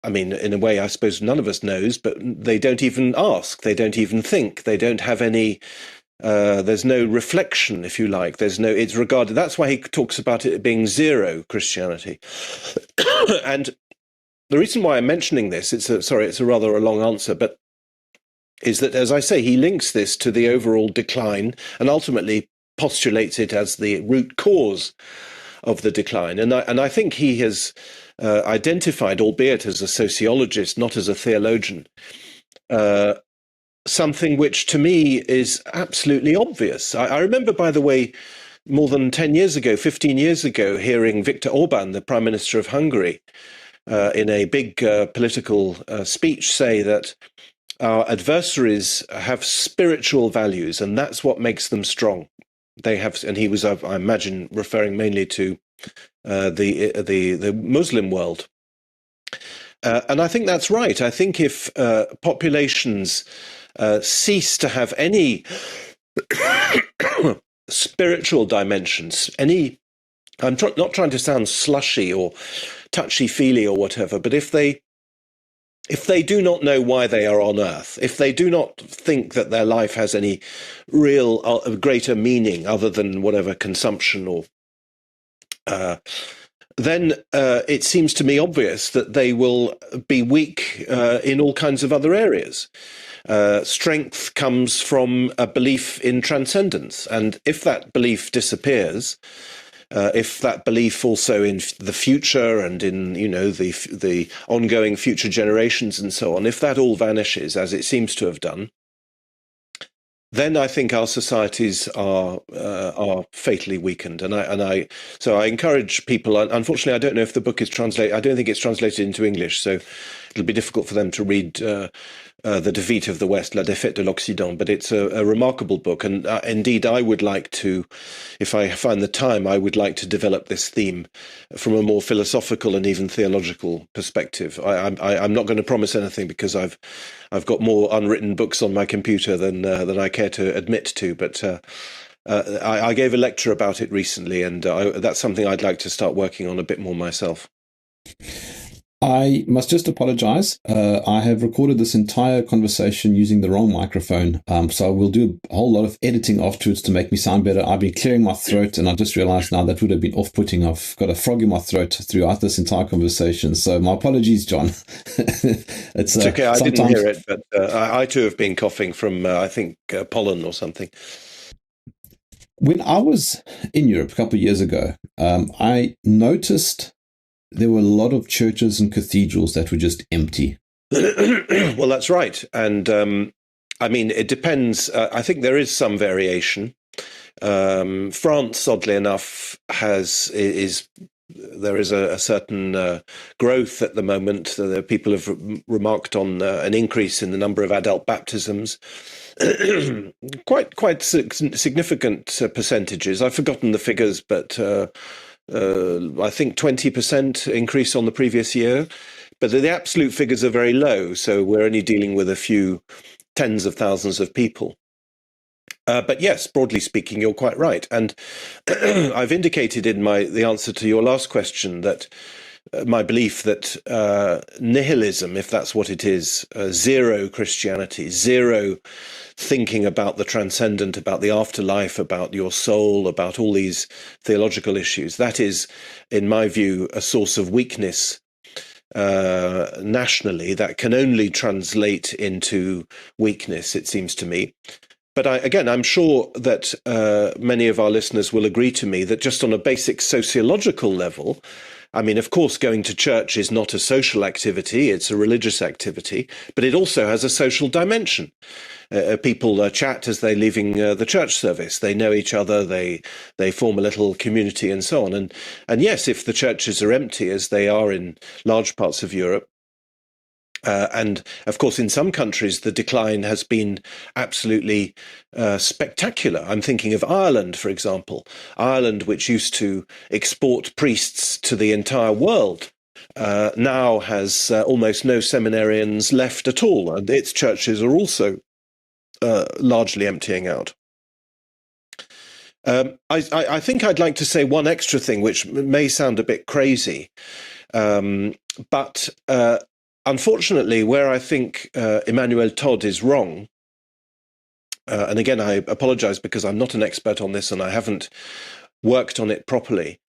Speaker 2: I mean, in a way, I suppose none of us knows, but they don't even ask. They don't even think. They don't have any. There's no reflection, if you like. It's regarded. That's why he talks about it being zero Christianity. And the reason why I'm mentioning this, it's a rather a long answer, but is that, as I say, he links this to the overall decline and ultimately postulates it as the root cause of the decline. And I think he has identified, albeit as a sociologist, not as a theologian, something which to me is absolutely obvious. I remember, by the way, more than 10 years ago, 15 years ago, hearing Viktor Orban, the Prime Minister of Hungary, in a big political speech say that our adversaries have spiritual values, and that's what makes them strong. They have, and he was, I imagine, referring mainly to the Muslim world. And I think that's right. I think if populations cease to have any spiritual dimensions, I'm not trying to sound slushy or touchy-feely or whatever, but if they do not know why they are on Earth, if they do not think that their life has any real greater meaning other than whatever consumption or then it seems to me obvious that they will be weak in all kinds of other areas. Strength comes from a belief in transcendence, and if that belief disappears, if that belief also in the future and in the ongoing future generations and so on, if that all vanishes as it seems to have done, then I think our societies are fatally weakened, so I encourage people. Unfortunately, I don't know if the book is translated. I don't think it's translated into English, so it'll be difficult for them to read The Defeat of the West, La Défaite de l'Occident. But it's a remarkable book, and indeed, I would like to, if I find the time, I would like to develop this theme from a more philosophical and even theological perspective. I'm not going to promise anything because I've got more unwritten books on my computer than I care to admit to, but I gave a lecture about it recently, and that's something I'd like to start working on a bit more myself.
Speaker 1: I must just apologize. I have recorded this entire conversation using the wrong microphone, so I will do a whole lot of editing afterwards to make me sound better. I've been clearing my throat, and I just realized now that would have been off-putting. I've got a frog in my throat throughout this entire conversation, so my apologies, John.
Speaker 2: It's okay, I didn't hear it, but I too have been coughing from, I think, pollen or something.
Speaker 1: When I was in Europe a couple of years ago, I noticed there were a lot of churches and cathedrals that were just empty.
Speaker 2: Well, that's right. And I mean, it depends. I think there is some variation. France, oddly enough, there is a certain growth at the moment. People have remarked on an increase in the number of adult baptisms. quite significant percentages. I've forgotten the figures, but I think 20% increase on the previous year, but the absolute figures are very low. So we're only dealing with a few tens of thousands of people. But yes, broadly speaking, you're quite right. And I've indicated in the answer to your last question that my belief that nihilism, if that's what it is, zero Christianity, zero thinking about the transcendent, about the afterlife, about your soul, about all these theological issues, that is, in my view, a source of weakness nationally that can only translate into weakness, it seems to me. But I'm sure that many of our listeners will agree to me that just on a basic sociological level, I mean, of course, going to church is not a social activity, it's a religious activity, but it also has a social dimension. People chat as they're leaving the church service. They know each other, they form a little community and so on. And yes, if the churches are empty, as they are in large parts of Europe, and of course, in some countries, the decline has been absolutely spectacular. I'm thinking of Ireland, for example. Ireland, which used to export priests to the entire world, now has almost no seminarians left at all, and its churches are also largely emptying out. I think I'd like to say one extra thing, which may sound a bit crazy, but unfortunately, where I think Emmanuel Todd is wrong, and again, I apologize because I'm not an expert on this and I haven't worked on it properly,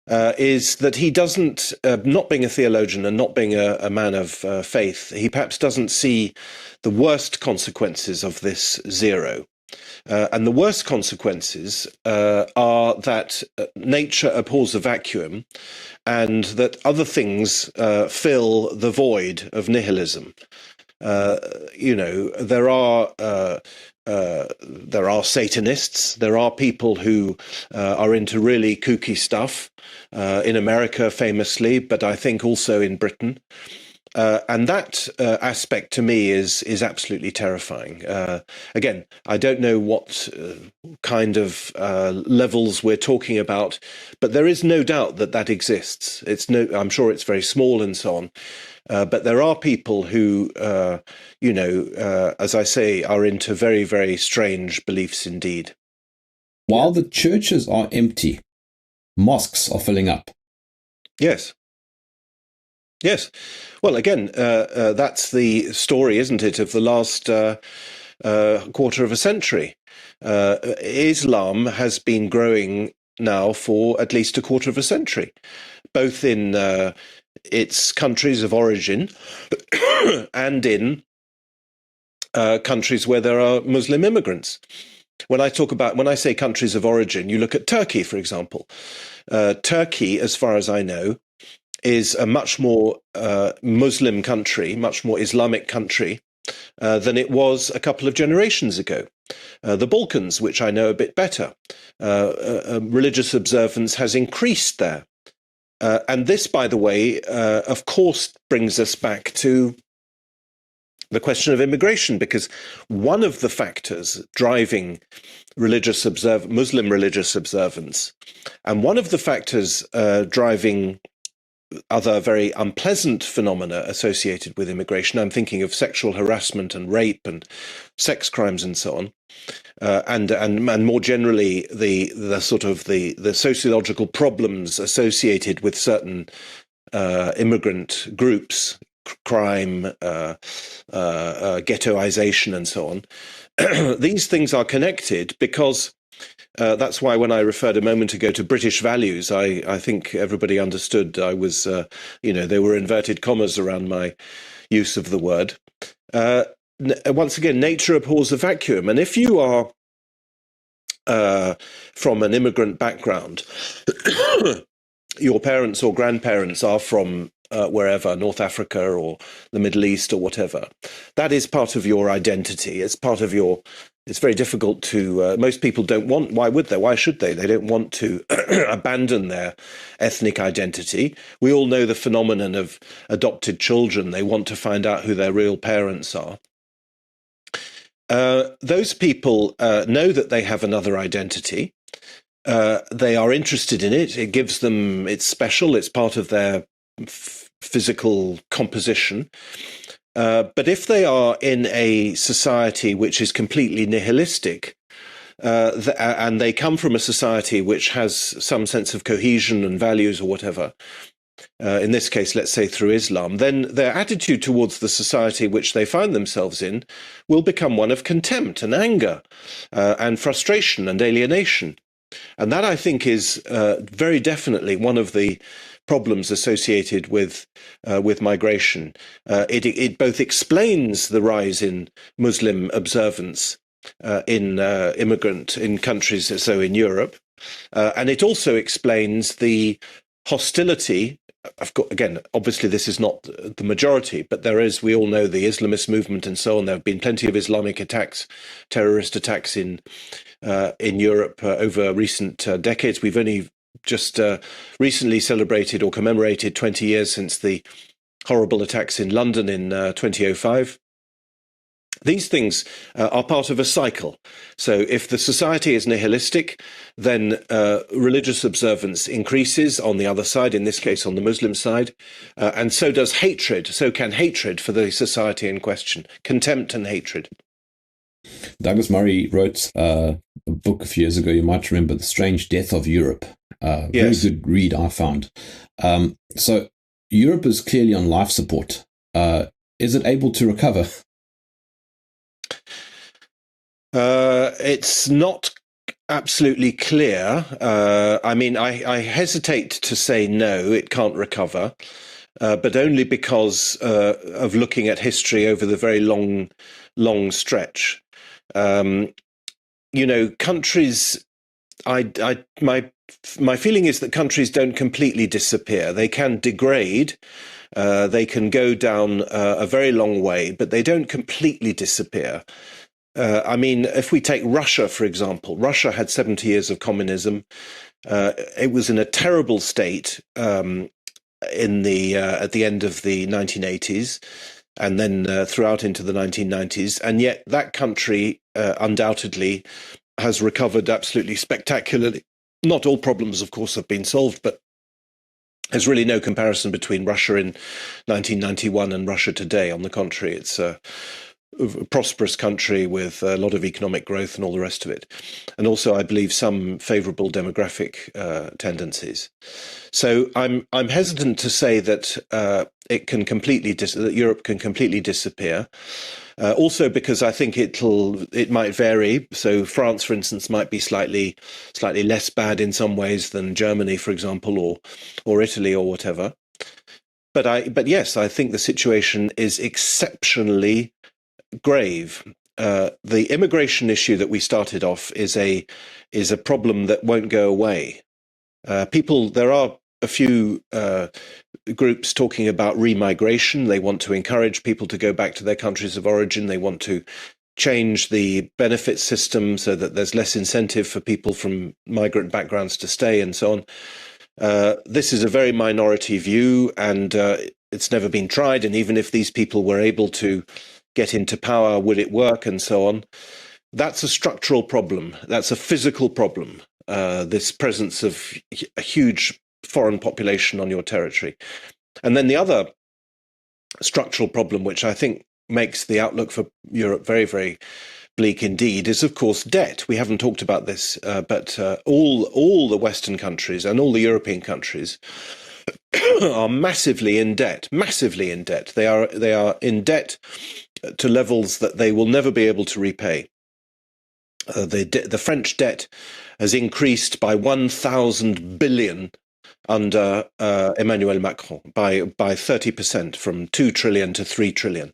Speaker 2: is that he doesn't, not being a theologian and not being a man of faith, he perhaps doesn't see the worst consequences of this zero. And the worst consequences are that nature abhors a vacuum and that other things fill the void of nihilism. There are Satanists, there are people who are into really kooky stuff, in America famously, but I think also in Britain. And that aspect to me is absolutely terrifying. Again, I don't know what kind of levels we're talking about, but there is no doubt that exists. I'm sure it's very small and so on. But there are people who, as I say, are into very, very strange beliefs indeed.
Speaker 1: While the churches are empty, mosques are filling up.
Speaker 2: Yes. Yes. Well, again, that's the story, isn't it, of the last quarter of a century. Islam has been growing now for at least a quarter of a century. both in its countries of origin and in countries where there are Muslim immigrants. When I say countries of origin, you look at Turkey, for example. Turkey, as far as I know, is a much more Muslim country, much more Islamic country than it was a couple of generations ago. The Balkans, which I know a bit better, religious observance has increased there. And this, by the way, of course, brings us back to the question of immigration, because one of the factors driving Muslim religious observance, and one of the factors driving other very unpleasant phenomena associated with immigration, I'm thinking of sexual harassment and rape and sex crimes and so on, and more generally the sort of the sociological problems associated with certain immigrant groups, crime, ghettoization, and so on. These things are connected because that's why when I referred a moment ago to British values, I think everybody understood I was, there were inverted commas around my use of the word. Once again, nature abhors a vacuum. And if you are from an immigrant background, your parents or grandparents are from wherever, North Africa or the Middle East or whatever, that is part of your identity. It's part of your. It's very difficult to. Most people don't want. Why would they? Why should they? They don't want to abandon their ethnic identity. We all know the phenomenon of adopted children. They want to find out who their real parents are. Those people know that they have another identity. They are interested in it. It gives them. It's special. It's part of their physical composition. But if they are in a society which is completely nihilistic, and they come from a society which has some sense of cohesion and values or whatever, in this case, let's say through Islam, then their attitude towards the society which they find themselves in will become one of contempt and anger and frustration and alienation. And that, I think, is very definitely one of the problems associated with migration. It both explains the rise in Muslim observance in countries, so in Europe, and it also explains the hostility. Again, obviously, this is not the majority, but there is. We all know the Islamist movement and so on. There have been plenty of Islamic attacks, terrorist attacks in Europe over recent decades. We've only just recently celebrated or commemorated 20 years since the horrible attacks in London in 2005. These things are part of a cycle. So if the society is nihilistic, then religious observance increases on the other side, in this case on the Muslim side, and so does hatred. So can hatred for the society in question, contempt and hatred.
Speaker 1: Douglas Murray wrote a book a few years ago, you might remember, The Strange Death of Europe. Very good read, I found. So Europe is clearly on life support. Is it able to recover?
Speaker 2: It's not absolutely clear. I hesitate to say no, it can't recover, but only because of looking at history over the very long stretch. Countries. My feeling is that countries don't completely disappear. They can degrade. They can go down a very long way, but they don't completely disappear. If we take Russia, for example, Russia had 70 years of communism. It was in a terrible state at the end of the 1980s, and then throughout into the 1990s. And yet that country undoubtedly has recovered absolutely spectacularly. Not all problems, of course, have been solved, but there's really no comparison between Russia in 1991 and Russia today. On the contrary, it's prosperous country with a lot of economic growth and all the rest of it, and also I believe some favourable demographic tendencies. So I'm hesitant to say that it can completely that Europe can completely disappear. Also because I think it might vary. So France, for instance, might be slightly less bad in some ways than Germany, for example, or Italy or whatever. But yes, I think the situation is exceptionally grave. The immigration issue that we started off is a problem that won't go away. There are a few groups talking about remigration. They want to encourage people to go back to their countries of origin. They want to change the benefit system so that there's less incentive for people from migrant backgrounds to stay and so on. This is a very minority view, and it's never been tried. And even if these people were able to get into power, would it work and so on? That's a structural problem. That's a physical problem. This presence of a huge foreign population on your territory. And then the other structural problem, which I think makes the outlook for Europe very, very bleak indeed, is of course debt. We haven't talked about this, but all the Western countries and all the European countries are massively in debt. Massively in debt. They are in debt to levels that they will never be able to repay. The French debt has increased by 1,000 billion under Emmanuel Macron by 30%, from 2 trillion to 3 trillion.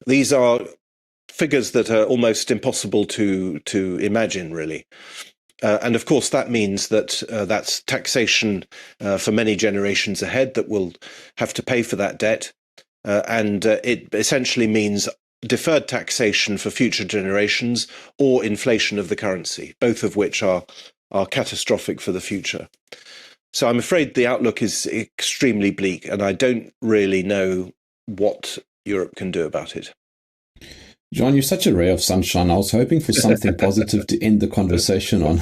Speaker 2: These are figures that are almost impossible to imagine, really. And of course, that means that that's taxation for many generations ahead that will have to pay for that debt. And it essentially means deferred taxation for future generations or inflation of the currency, both of which are catastrophic for the future. So I'm afraid the outlook is extremely bleak, and I don't really know what Europe can do about it.
Speaker 1: John, you're such a ray of sunshine. I was hoping for something positive to end the conversation on.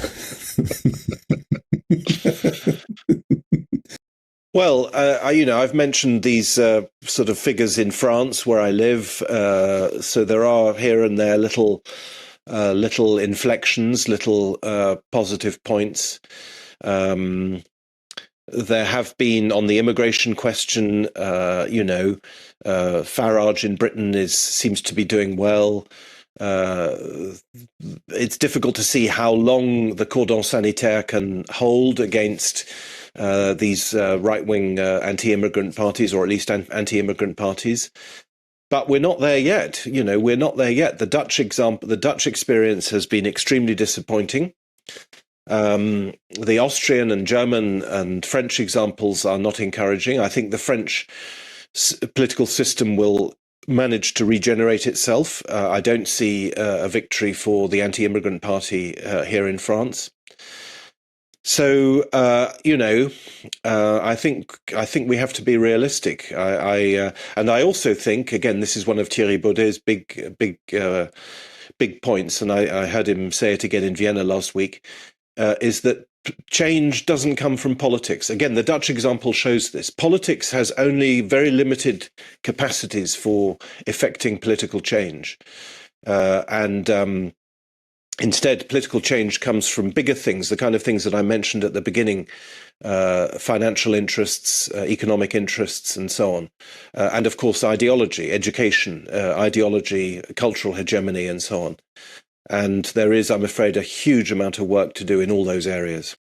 Speaker 2: Well, I've mentioned these sort of figures in France where I live. So there are here and there little inflections, little positive points. There have been, on the immigration question, Farage in Britain seems to be doing well. It's difficult to see how long the cordon sanitaire can hold against these right-wing anti-immigrant parties, or at least anti-immigrant parties. But we're not there yet. We're not there yet. The Dutch experience has been extremely disappointing. The Austrian and German and French examples are not encouraging. I think the French political system will manage to regenerate itself. I don't see a victory for the anti-immigrant party here in France. So I think we have to be realistic. And I also think, again, this is one of Thierry Baudet's big points, and I heard him say it again in Vienna last week. Is that change doesn't come from politics. Again, the Dutch example shows this. Politics has only very limited capacities for effecting political change. Instead, political change comes from bigger things, the kind of things that I mentioned at the beginning, financial interests, economic interests, and so on. And of course, ideology, education, cultural hegemony, and so on. And there is, I'm afraid, a huge amount of work to do in all those areas.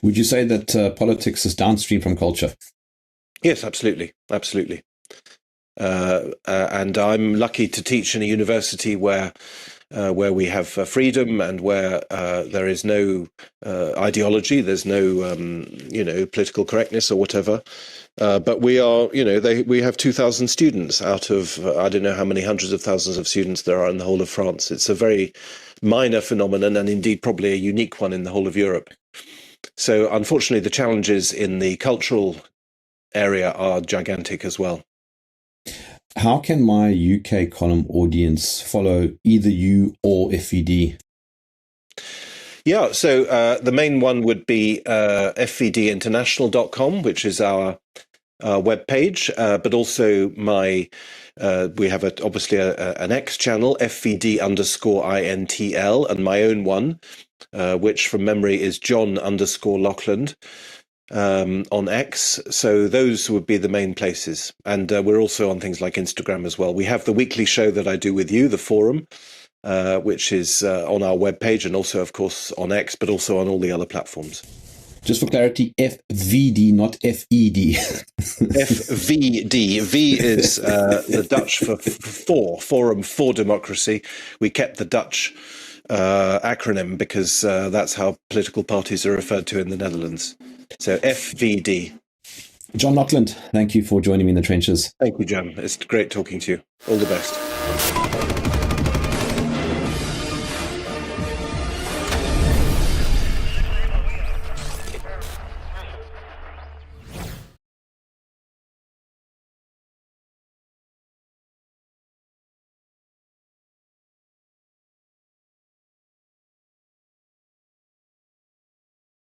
Speaker 1: Would you say that politics is downstream from culture?
Speaker 2: Yes, absolutely. Absolutely. And I'm lucky to teach in a university where we have freedom and where there is no ideology, there's no, political correctness or whatever. But we are, we have 2,000 students out of, I don't know how many hundreds of thousands of students there are in the whole of France. It's a very minor phenomenon, and indeed probably a unique one in the whole of Europe. So unfortunately, the challenges in the cultural area are gigantic as well.
Speaker 1: How can my UK column audience follow either you or FVD?
Speaker 2: Yeah, so the main one would be fvdinternational.com, which is our webpage, but also we have obviously an X channel, FVD_INTL, and my own one, which from memory is John_Laughland. On X. So those would be the main places. And we're also on things like Instagram as well. We have the weekly show that I do with you, the forum, which is on our webpage and also, of course, on X, but also on all the other platforms.
Speaker 1: Just for clarity, FVD, not FED.
Speaker 2: FVD. V is the Dutch for Forum for Democracy. We kept the Dutch acronym because that's how political parties are referred to in the Netherlands. So FVD.
Speaker 1: John Laughland, thank you for joining me in the trenches.
Speaker 2: Thank you, Jerm. It's great talking to you. All the best.